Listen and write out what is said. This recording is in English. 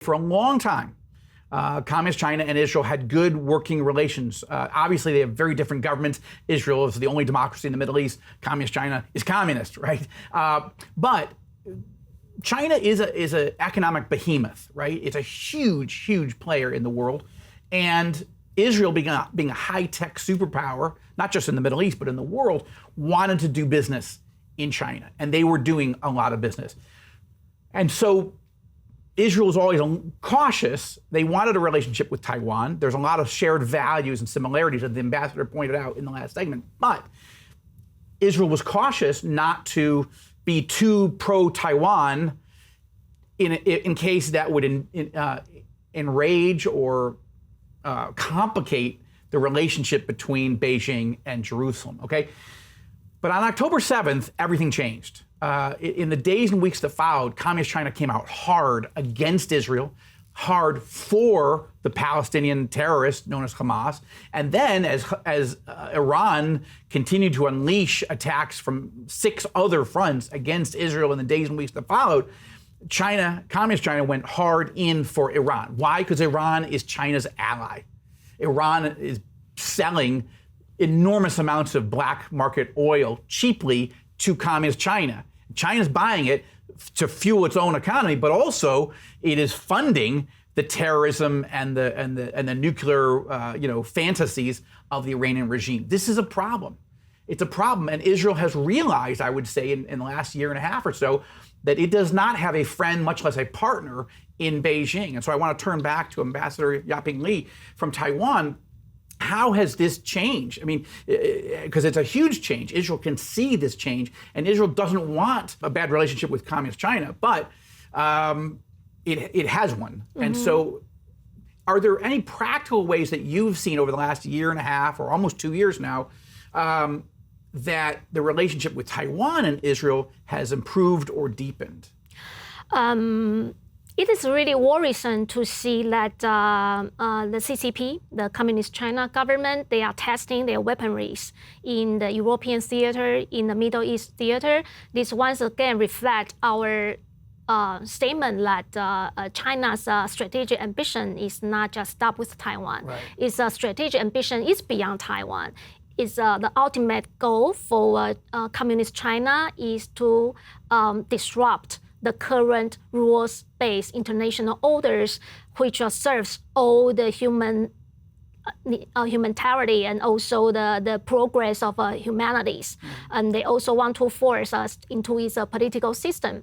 For a long time, Communist China and Israel had good working relations. Obviously, they have very different governments. Israel is the only democracy in the Middle East. Communist China is communist, right? But China is an economic behemoth, right? It's a huge, huge player in the world. And Israel, being a high-tech superpower, not just in the Middle East, but in the world, wanted to do business in China. And they were doing a lot of business. And so Israel was always cautious. They wanted a relationship with Taiwan. There's a lot of shared values and similarities, as the ambassador pointed out in the last segment. But Israel was cautious not to be too pro-Taiwan in case that would enrage or complicate the relationship between Beijing and Jerusalem, okay? But on October 7th, everything changed. In the days and weeks that followed, Communist China came out hard against Israel, hard for the Palestinian terrorists known as Hamas. And then as Iran continued to unleash attacks from 6 other fronts against Israel in the days and weeks that followed, Communist China went hard in for Iran. Why? Because Iran is China's ally. Iran is selling enormous amounts of black market oil cheaply to Communist China. China's buying it to fuel its own economy, but also it is funding the terrorism and the nuclear fantasies of the Iranian regime. This is a problem. It's a problem, and Israel has realized, I would say, in the last year and a half or so, that it does not have a friend, much less a partner, in Beijing. And so I want to turn back to Ambassador Yaping Li from Taiwan. How has this changed? I mean, because it's a huge change. Israel can see this change, and Israel doesn't want a bad relationship with Communist China, but it has one. Mm-hmm. And so are there any practical ways that you've seen over the last year and a half or almost 2 years now that the relationship with Taiwan and Israel has improved or deepened? It is really worrisome to see that the CCP, the Communist China government, they are testing their weaponries in the European theater, in the Middle East theater. This once again reflects our statement that China's strategic ambition is not just stop with Taiwan. Right. Its strategic ambition is beyond Taiwan. It's the ultimate goal for Communist China is to disrupt the current rules-based international orders, which serves all the humanity and also the progress of humanities. Mm-hmm. And they also want to force us into its political system.